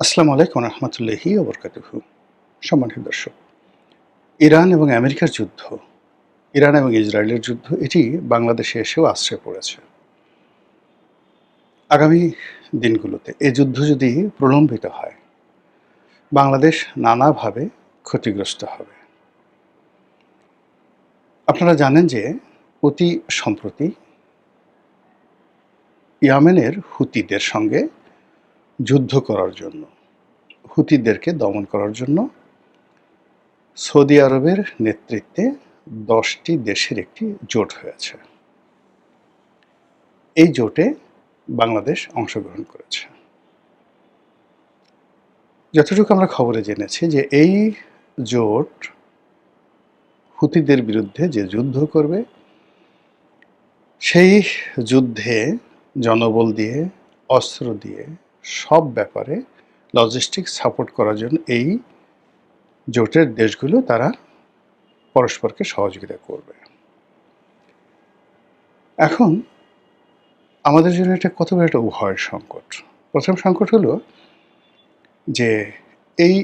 আসসালামু আলাইকুম রহমতুল্লাহি ওবরকাতুহু। সম্মানিত দর্শক, ইরান এবং আমেরিকার যুদ্ধ, ইরান এবং ইসরায়েলের যুদ্ধ এটি বাংলাদেশে এসেও আশ্রয় পড়েছে। আগামী দিনগুলোতে এ যুদ্ধ যদি প্রলম্বিত হয়, বাংলাদেশ নানাভাবে ক্ষতিগ্রস্ত হবে। আপনারা জানেন যে অতি সম্প্রতি ইয়েমেনের হুতিদের সঙ্গে যুদ্ধ করার জন্য, হুতিদেরকে দমন করার জন্য সৌদি আরবের নেতৃত্বে 10টি দেশের একটি জোট হয়েছে। এই জোটে বাংলাদেশ অংশগ্রহণ করেছে। যতটুকু আমরা খবরে জেনেছি যে এই জোট হুতিদের বিরুদ্ধে যে যুদ্ধ করবে, সেই যুদ্ধে জনবল দিয়ে, অস্ত্র দিয়ে, সব ব্যাপারে লজিস্টিক সাপোর্ট করার জন্য এই জোটের দেশগুলো তারা পরস্পরকে সহযোগিতা করবে। এখন আমাদের জন্য এটা কত বড় একটা ভয়ের সংকট। প্রথম সংকট হলো যে এই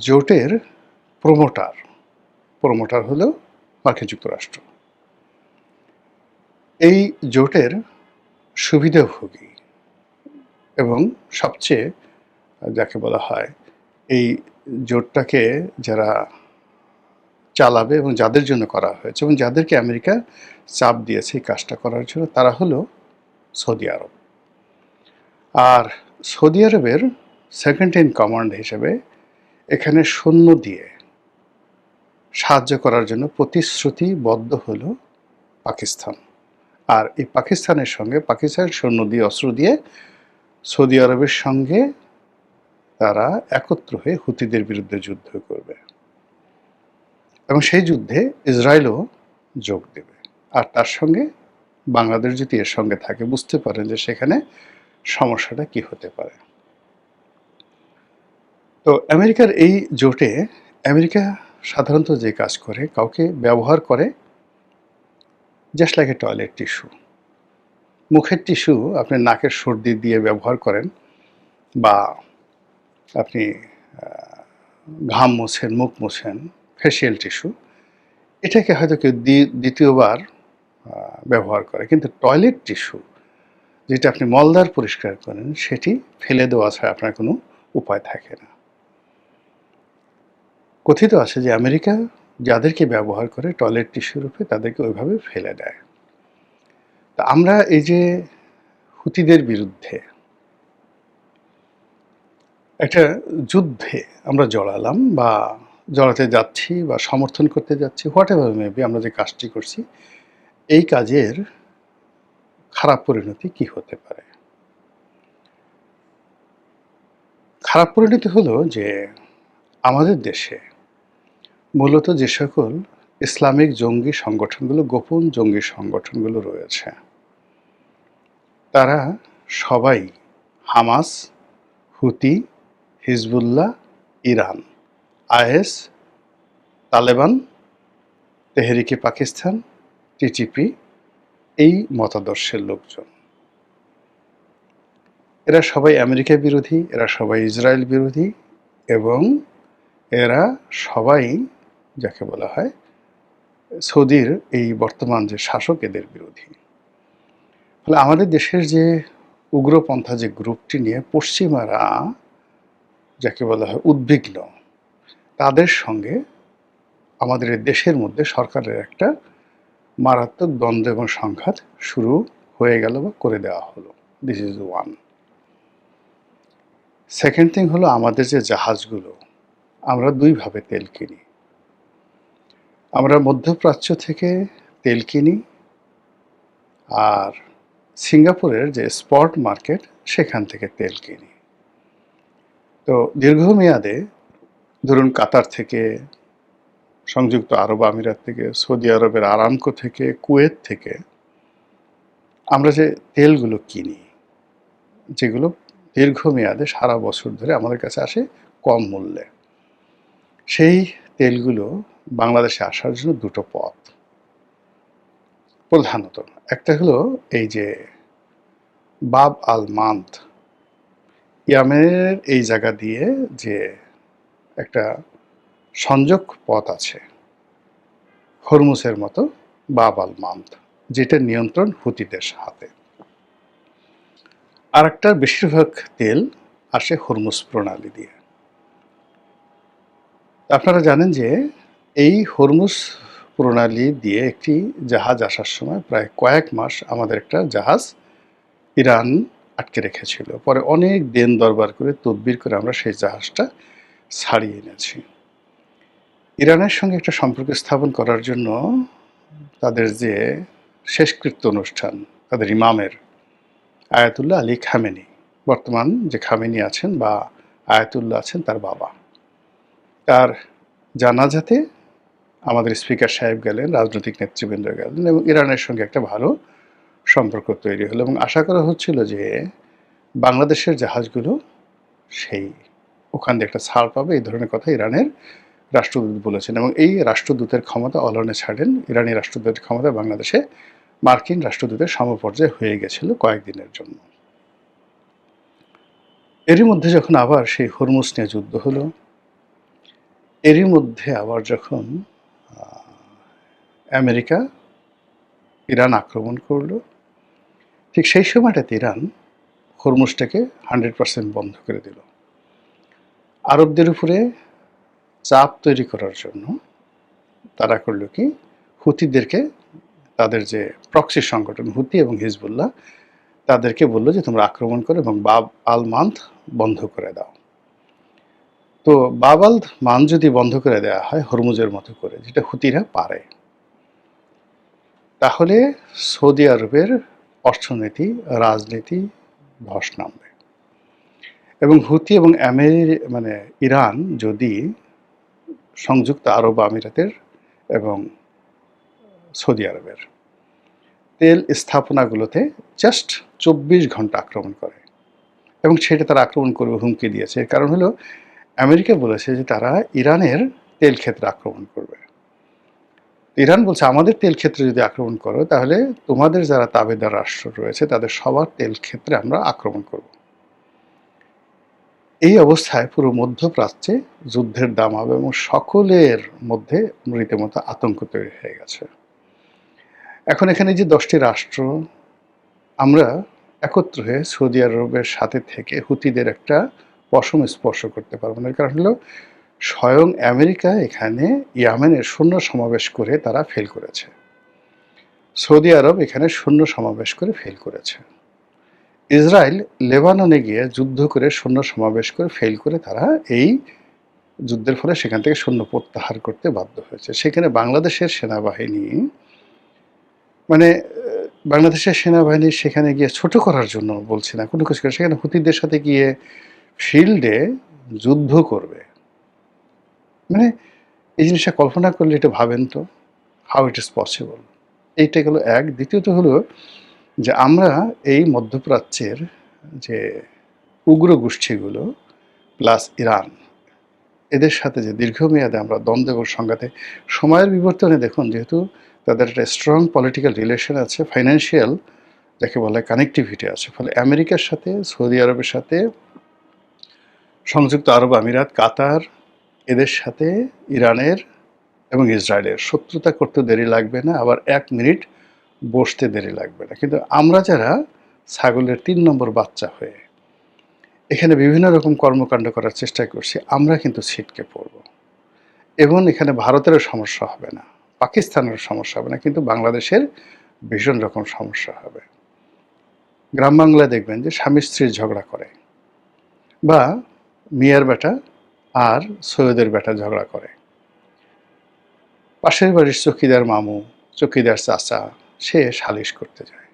জোটের প্রমোটার হলো মার্কিন যুক্তরাষ্ট্র। এই জোটের সুবিধাভোগী এবং সবচেয়ে যাকে বলা হয় এই জোটটাকে যারা চালাবে এবং যাদের জন্য করা হয়েছে এবং যাদেরকে আমেরিকা চাপ দিয়েছে এই কাজটা করার জন্য, তারা হলো সৌদি আরব। আর সৌদি আরবের সেকেন্ড ইন কমান্ড হিসেবে এখানে সৈন্য দিয়ে সাহায্য করার জন্য প্রতিশ্রুতিবদ্ধ হলো পাকিস্তান। আর এই পাকিস্তানের সঙ্গে পাকিস্তানের সৈন্য দিয়ে, অস্ত্র দিয়ে সৌদি আরবের সঙ্গে তারা একত্র হয়ে হুতিদের বিরুদ্ধে যুদ্ধ করবে এবং সেই যুদ্ধে ইসরায়েলও যোগ দেবে। আর তার সঙ্গে বাংলাদেশ যদি এর সঙ্গে থাকে, বুঝতে পারেন যে সেখানে সমস্যাটা কি হতে পারে। তো আমেরিকার এই জোটে আমেরিকা সাধারণত যে কাজ করে, কাউকে ব্যবহার করে just like a toilet tissue. মুখের টিস্যু আপনি নাকের সর্দি দিয়ে ব্যবহার করেন, বা আপনি ঘাম মোছেন, মুখ মোছেন, ফেসিয়াল টিস্যু, এটাকে হয়তো কেউ দ্বিতীয়বার ব্যবহার করে। কিন্তু টয়লেট টিস্যু, যেটা আপনি মলদ্বার পরিষ্কার করেন, সেটি ফেলে দেওয়া ছাড়া আপনার কোনো উপায় থাকে না। কথিত আছে যে আমেরিকা যাদেরকে ব্যবহার করে টয়লেট টিস্যুর রূপে, তাদেরকে ওইভাবে ফেলে দেয়। তা আমরা এই যে হুতিদের বিরুদ্ধে একটা যুদ্ধে আমরা জড়ালাম বা জড়াতে যাচ্ছি বা সমর্থন করতে যাচ্ছি, হোয়াট এভার মেবি, আমরা যে কাজটি করছি, এই কাজের খারাপ পরিণতি কি হতে পারে? খারাপ পরিণতি হলো যে আমাদের দেশে মূলত যে সকল ইসলামিক জঙ্গি সংগঠনগুলো, গোপন জঙ্গি সংগঠনগুলো রয়েছে, তারা সবাই Hamas, Houthi, Hezbollah, Iran, IS, Taliban, Tehrike Pakistan, TTP, এই মতাদর্শের লোকজন। এরা সবাই আমেরিকা বিরোধী, এরা সবাই ইসরায়েল বিরোধী, এবং এরা সবাই যাকে বলা হয় সৌদির এই বর্তমান যে শাসক, এদের বিরোধী। ফলে আমাদের দেশের যে উগ্রপন্থা যে গ্রুপটি নিয়ে পশ্চিমারা যাকে বলা হয় উদ্বিগ্ন, তাদের সঙ্গে আমাদের দেশের মধ্যে সরকারের একটা মারাত্মক দ্বন্দ্ব এবং সংঘাত শুরু হয়ে গেল বা করে দেওয়া হলো। This is one. Second thing হলো, আমাদের যে জাহাজগুলো, আমরা দুইভাবে তেল কিনি। আমরা মধ্যপ্রাচ্য থেকে তেল কিনি, আর সিঙ্গাপুরের যে স্পট মার্কেট, সেখান থেকে তেল কিনি। তো দীর্ঘমেয়াদে ধরুন কাতার থেকে, সংযুক্ত আরব আমিরাত থেকে, সৌদি আরবের আরামকো থেকে, কুয়েত থেকে আমরা যে তেলগুলো কিনি, যেগুলো দীর্ঘমেয়াদে সারা বছর ধরে আমাদের কাছে আসে কম মূল্যে, সেই তেলগুলো বাংলাদেশে আসার জন্য দুটো পথ প্রধানত। একটা হলো এই যে বাব আল মান্দ, ইয়ামেনের এই জায়গা দিয়ে যে একটা সংযোগ পথ আছে হরমুজের মতো, বাব আল মান্দ, যেটা নিয়ন্ত্রণ হুতিদের হাতে। আর একটা বেশিরভাগ তেল আসে হরমুজ প্রণালী দিয়ে। আপনারা জানেন যে এই হরমুজ প্রণালী দিয়ে একটি জাহাজ আসার সময় প্রায় কয়েক মাস আমাদের একটা জাহাজ ইরান আটকে রেখেছিল। পরে অনেক দেন দরবার করে তদবির করে আমরা সেই জাহাজটা ছাড়িয়ে এনেছি। ইরানের সঙ্গে একটা সম্পর্ক স্থাপন করার জন্য তাদের যে শেষকৃত্য অনুষ্ঠান, তাদের ইমামের আয়াতুল্লাহ আলী খামেনি, বর্তমান যে খামেনি আছেন বা আয়াতুল্লাহ আছেন তার বাবা, তার জানাজাতে আমাদের স্পিকার সাহেব গেলেন, রাজনৈতিক নেতৃবৃন্দ গেলেন এবং ইরানের সঙ্গে একটা ভালো সম্পর্ক তৈরি হলো এবং আশা করা হচ্ছিল যে বাংলাদেশের জাহাজগুলো সেই ওখান দিয়ে একটা ছাড় পাবে, এই ধরনের কথা ইরানের রাষ্ট্রদূত বলেছেন। এবং এই রাষ্ট্রদূতের ক্ষমতা অলনে ছাড়েন, ইরানি রাষ্ট্রদূতের ক্ষমতা বাংলাদেশে মার্কিন রাষ্ট্রদূতের সমপর্যায়ে হয়ে গেছিল কয়েকদিনের জন্য। এরই মধ্যে যখন আবার সেই হরমুজ নিয়ে যুদ্ধ হলো, এরই মধ্যে আবার যখন আমেরিকা ইরান আক্রমণ করলো, ঠিক সেই সময়টাতে ইরান হরমুজটাকে 100% বন্ধ করে দিল। আরবদের উপরে চাপ তৈরি করার জন্য তারা করল কি, হুতিদেরকে, তাদের যে প্রক্সি সংগঠন হুতি এবং হিজবুল্লাহ, তাদেরকে বললো যে তোমরা আক্রমণ করো এবং বাব আল মান্দ বন্ধ করে দাও। তো বাব আল মান্দ যদি বন্ধ করে দেওয়া হয় হরমুজের মতো করে, যেটা হুতিরা পারে, তাহলে সৌদি আরবের অর্থনীতি, রাজনীতি ধস নামবে। এবং হুতি এবং ইরান যদি সংযুক্ত আরব আমিরাতের এবং সৌদি আরবের তেল স্থাপনাগুলোতে জাস্ট 24 ঘন্টা আক্রমণ করে, এবং সেটা তারা আক্রমণ করবে হুমকি দিয়েছে। এর কারণ হলো আমেরিকা বলেছে যে তারা ইরানের তেল ক্ষেত্রে আক্রমণ করবে। ইরান বলছে আমাদের তেল ক্ষেত্রে যদি আক্রমণ করো তাহলে তোমাদের যারা তাবেদার রাষ্ট্র রয়েছে তাদের সবার তেল ক্ষেত্রে আমরা আক্রমণ করব। এই অবস্থায় পুরো মধ্যপ্রাচ্যে যুদ্ধের দাম হবে এবং সকলের মধ্যে রীতিমতো আতঙ্ক তৈরি হয়ে গেছে। এখন এখানে যে 10টি রাষ্ট্র, আমরা একত্র হয়ে সৌদি আরবের সাথে থেকে হুতিদের একটা পশম স্পর্শ করতে পারবো না। কারণ হলো স্বয়ং আমেরিকা এখানে ইয়েমেনের সৈন্য সমাবেশ করে তারা ফেল করেছে, সৌদি আরব এখানে সৈন্য সমাবেশ করে ফেল করেছে, ইসরায়েল লেবাননে গিয়ে যুদ্ধ করে সৈন্য সমাবেশ করে ফেল করে তারা এই যুদ্ধের ফলে সেখান থেকে সৈন্য প্রত্যাহার করতে বাধ্য হয়েছে। সেখানে বাংলাদেশের সেনাবাহিনী বাংলাদেশের সেনাবাহিনী সেখানে গিয়ে ছোট করার জন্য বলছি না, কোনো কিছু, সেখানে হুতিদের সাথে গিয়ে ফিল্ডে যুদ্ধ করবে। এই জিনিসটা কল্পনা করলে এটা ভাবেন তো, হাউ ইট ইজ পসিবল। এইটা গেল এক। দ্বিতীয়ত হলো যে আমরা এই মধ্যপ্রাচ্যের যে উগ্র গোষ্ঠীগুলো প্লাস ইরান, এদের সাথে যে দীর্ঘমেয়াদে আমরা দ্বন্দ্ব এবং সংঘাতে, সময়ের বিবর্তনে দেখুন, যেহেতু তাদের একটা স্ট্রং পলিটিক্যাল রিলেশন আছে, ফাইন্যান্সিয়াল যাকে বলে কানেক্টিভিটি আছে, ফলে আমেরিকার সাথে, সৌদি আরবের সাথে, সংযুক্ত আরব আমিরাত, কাতার, এদের সাথে ইরানের এবং ইসরায়েলের শত্রুতা করতে দেরি লাগবে না, আবার 1 মিনিট বসতে দেরি লাগবে না। কিন্তু আমরা যারা ছাগলের 3 নম্বর বাচ্চা হয়ে এখানে বিভিন্ন রকম কর্মকাণ্ড করার চেষ্টা করছি, আমরা কিন্তু ছিটকে পড়ব। এবং এখানে ভারতেরও সমস্যা হবে না, পাকিস্তানেরও সমস্যা হবে না, কিন্তু বাংলাদেশের ভীষণ রকম সমস্যা হবে। গ্রাম বাংলায় দেখবেন যে স্বামী স্ত্রীর ঝগড়া করে, বা মিয়ার বেটা আর সৈয়দের বেটা ঝগড়া করে, পাশের বাড়ির চকিদার মামু, চকিদার চাচা, সে সালিশ করতে যায়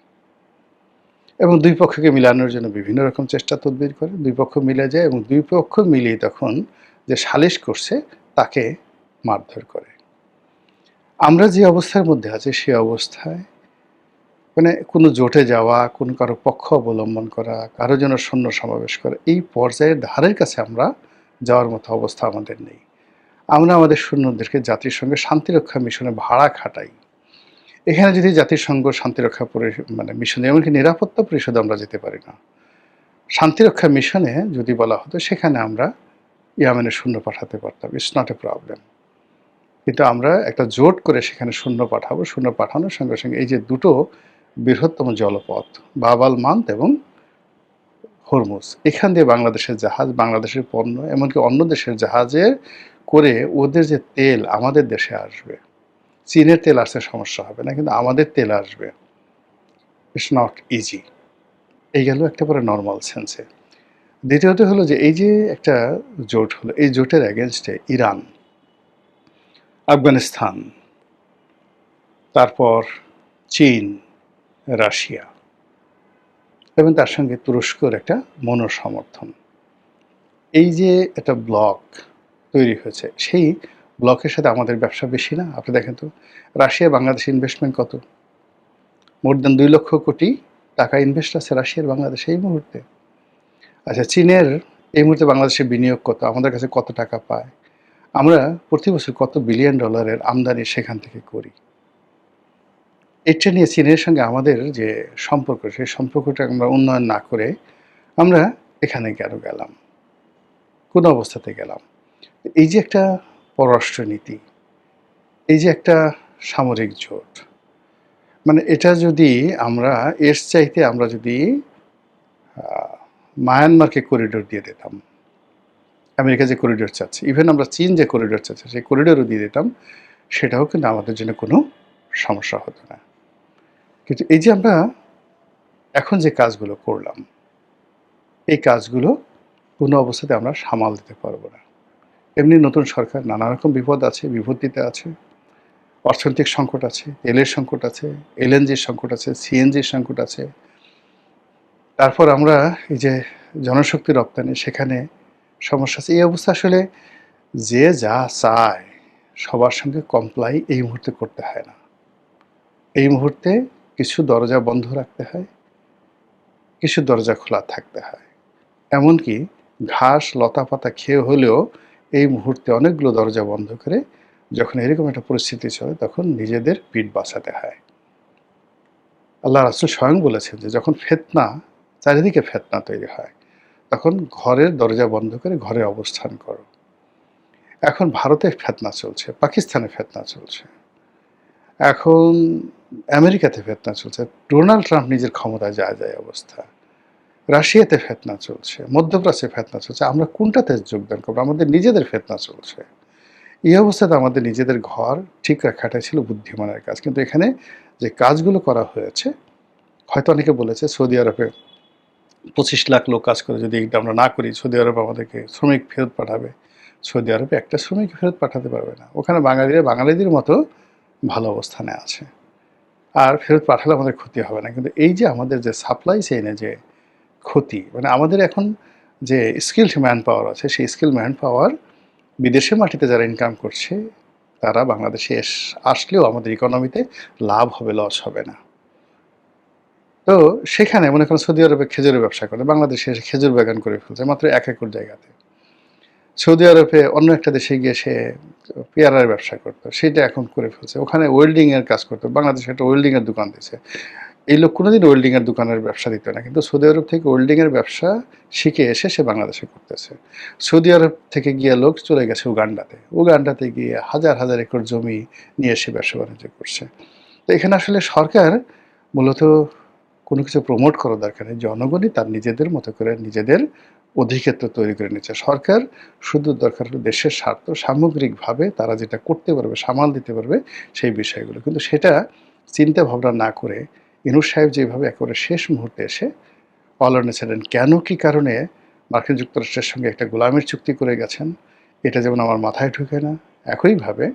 এবং দুই পক্ষকে মিলানোর জন্য বিভিন্ন রকম চেষ্টা তদবির করে, দুই পক্ষ মিলে যায় এবং দুই পক্ষ মিলিয়ে তখন যে সালিশ করছে তাকে মারধর করে। আমরা যে অবস্থার মধ্যে আছি সে অবস্থায় কোনো জোটে যাওয়া, কোনো কারো পক্ষ অবলম্বন করা, কারো জন্য সৈন্য সমাবেশ করা, এই পর্যায়ের ধারের কাছে আমরা যাওয়ার মতো অবস্থা আমাদের নেই। আমরা আমাদের সৈন্যদেরকে জাতিসংঘের শান্তিরক্ষা মিশনে ভাড়া খাটাই। এখানে যদি জাতিসংঘ শান্তিরক্ষা মিশনে, এমনকি নিরাপত্তা পরিষদে আমরা যেতে পারি না। শান্তিরক্ষা মিশনে যদি বলা হতো সেখানে আমরা ইয়েমেনে সৈন্য পাঠাতে পারতাম, ইটস নট এ প্রবলেম। কিন্তু আমরা একটা জোট করে সেখানে সৈন্য পাঠাবো, সৈন্য পাঠানোর সঙ্গে সঙ্গে এই যে দুটো বৃহত্তম জলপথ বাব আল মান্দ এবং হরমুজ, এখান দিয়ে বাংলাদেশের জাহাজ, বাংলাদেশের পণ্য, এমনকি অন্য দেশের জাহাজে করে ওদের যে তেল আমাদের দেশে আসবে, চীনের তেল আসতে সমস্যা হবে না, কিন্তু আমাদের তেল আসবে, ইটস নট ইজি। এই গেল একেবারে নর্মাল সেন্সে। দ্বিতীয়ত হলো যে এই যে একটা জোট হলো, এই জোটের এগেনস্টে ইরান, আফগানিস্তান, তারপর চীন, রাশিয়া এবং তার সঙ্গে তুরস্কর একটা মনোসমর্থন, এই যে একটা ব্লক তৈরি হয়েছে, সেই ব্লকের সাথে আমাদের ব্যবসা বেশি না? আপনি দেখেন তো, রাশিয়া বাংলাদেশ ইনভেস্টমেন্ট কত? মোর দ্যান 2 লক্ষ কোটি টাকা ইনভেস্ট আছে রাশিয়ার বাংলাদেশে এই মুহূর্তে। আচ্ছা, চীনের এই মুহূর্তে বাংলাদেশে বিনিয়োগ কত? আমাদের কাছে কত টাকা পায়? আমরা প্রতি বছর কত বিলিয়ন ডলারের আমদানি সেখান থেকে করি? এটা নিয়ে চীনের সঙ্গে আমাদের যে সম্পর্ক, সেই সম্পর্কটা আমরা উন্নয়ন না করে আমরা এখানে কেন গেলাম? কোন অবস্থাতে গেলাম? এই যে একটা পররাষ্ট্রনীতি, এই যে একটা সামরিক জোট, মানে এটা যদি আমরা এর চাইতে আমরা যদি মায়ানমারকে করিডোর দিয়ে দিতাম, আমেরিকা যে করিডোর চাচ্ছে, ইভেন আমরা চীন যে করিডোর চাচ্ছে সেই করিডোরও দিয়ে দিতাম, সেটাও কিন্তু আমাদের জন্য কোনো সমস্যা হতো না। কিন্তু এই যে আমরা এখন যে কাজগুলো করলাম, এই কাজগুলো কোনো অবস্থাতে আমরা সামাল দিতে পারবো না। এমনি নতুন সরকার, নানা রকম বিপদ আছে, বিপত্তিতে আছে, অর্থনৈতিক সংকট আছে, তেলের সংকট আছে, এলএনজির সংকট আছে, সিএনজির সংকট আছে। তারপর আমরা এই যে জনশক্তি রপ্তানি, সেখানে সমস্যা আছে। এই অবস্থা আসলে যে যা চায় সবার সঙ্গে কমপ্লাই এই মুহূর্তে করতে হয় না। এই মুহূর্তে কিছু দরজা বন্ধ রাখতে হয়, কিছু দরজা খোলা থাকতে হয়। এমনকি ঘাস লতাপাতা খেয়ে হলেও এই মুহূর্তে অনেকগুলো দরজা বন্ধ করে যখন এরকম একটা পরিস্থিতি চলে তখন নিজেদের পিঠ বাঁচাতে হয়। আল্লাহ রাসূল স্বয়ং বলেছেন যে যখন ফিতনা, চারিদিকে ফিতনা তৈরি হয়, তখন ঘরের দরজা বন্ধ করে ঘরে অবস্থান করো। এখন ভারতে ফিতনা চলছে, পাকিস্তানে ফিতনা চলছে, এখন আমেরিকাতে ফিতনা চলছে, ডোনাল্ড ট্রাম্প নিজের ক্ষমতায় যায় যায় অবস্থা, রাশিয়াতে ফিতনা চলছে, মধ্যপ্রাচ্যে ফিতনা চলছে। আমরা কোনটাতে যোগদান করবো? আমাদের নিজেদের ফিতনা চলছে। এই অবস্থাতে আমাদের নিজেদের ঘর ঠিক রাখাটাই ছিল বুদ্ধিমানের কাজ। কিন্তু এখানে যে কাজগুলো করা হয়েছে, হয়তো অনেকে বলেছে সৌদি আরবে 25 লাখ লোক কাজ করে, যদি এটা আমরা না করি সৌদি আরব আমাদেরকে শ্রমিক ফেরত পাঠাবে। সৌদি আরবে একটা শ্রমিক ফেরত পাঠাতে পারবে না। ওখানে বাঙালিরা বাঙালিদের মতো ভালো অবস্থানে আছে, আর ফেরত পাঠালে আমাদের ক্ষতি হবে না। কিন্তু এই যে আমাদের যে সাপ্লাই চেইনে যে ক্ষতি, মানে আমাদের এখন যে স্কিলড ম্যান পাওয়ার আছে, সেই স্কিলড ম্যান পাওয়ার বিদেশের মাটিতে যারা ইনকাম করছে তারা বাংলাদেশে আসলেও আমাদের ইকোনমিতে লাভ হবে, লস হবে না। তো সেখানে মনে করেন সৌদি আরবে খেজুরের ব্যবসা করে, বাংলাদেশে এসে খেজুর বাগান করে ফেলছে মাত্র 1 একর জায়গাতে। সৌদি আরবে অন্য একটা দেশে গিয়ে সে পেয়ারার ব্যবসা করতো, সেটা এখন করে ফেলছে। ওখানে ওয়েল্ডিং এর কাজ করতো, বাংলাদেশে একটা ওয়েল্ডিং এর দোকান দিয়েছে। এই লোক কোনোদিন ওয়েল্ডিং এর দোকানের ব্যবসা দিত না, কিন্তু সৌদি আরব থেকে ওয়েল্ডিং এর ব্যবসা শিখে এসে সে বাংলাদেশে করতেছে। সৌদি আরব থেকে গিয়ে লোক চলে গেছে উগান্ডাতে, উগান্ডাতে গিয়ে হাজার হাজার একর জমি নিয়ে এসে ব্যবসা বাণিজ্য করছে। তো এখানে আসলে সরকার মূলত কোনো কিছু প্রমোট করার দরকার নেই, জনগণই তার নিজেদের মতো করে নিজেদের অধিক্ষেত্র তৈরি করে নিচ্ছে। সরকার শুধু দরকার হলো দেশের স্বার্থ, সামগ্রিকভাবে তারা যেটা করতে পারবে, সামাল দিতে পারবে সেই বিষয়গুলো। কিন্তু সেটা চিন্তা ভাবনা না করে ইনুস সাহেব যেভাবে একেবারে শেষ মুহূর্তে এসে অলনেছিলেন, কেন কি কারণে মার্কিন যুক্তরাষ্ট্রের সঙ্গে একটা গোলামির চুক্তি করে গেছেন, এটা যেমন আমার মাথায় ঢুকে না, একইভাবে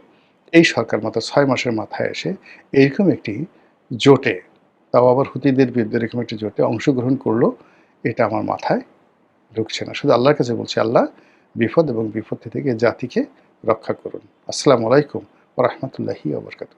এই সরকার মাত্র 6 মাসের মাথায় এসে এইরকম একটি জোটে, তাও আবার হুতিদের বিরুদ্ধে এরকম একটি জোটে অংশগ্রহণ করলো, এটা আমার মাথায় ঢুকছে না। শুধু আল্লাহর কাছে বলছি, আল্লাহ বিপদ এবং বিপত্তি থেকে জাতিকে রক্ষা করুন। আসসালামু আলাইকুম ওয়া রাহমাতুল্লাহি ওয়া বারাকাতুহু।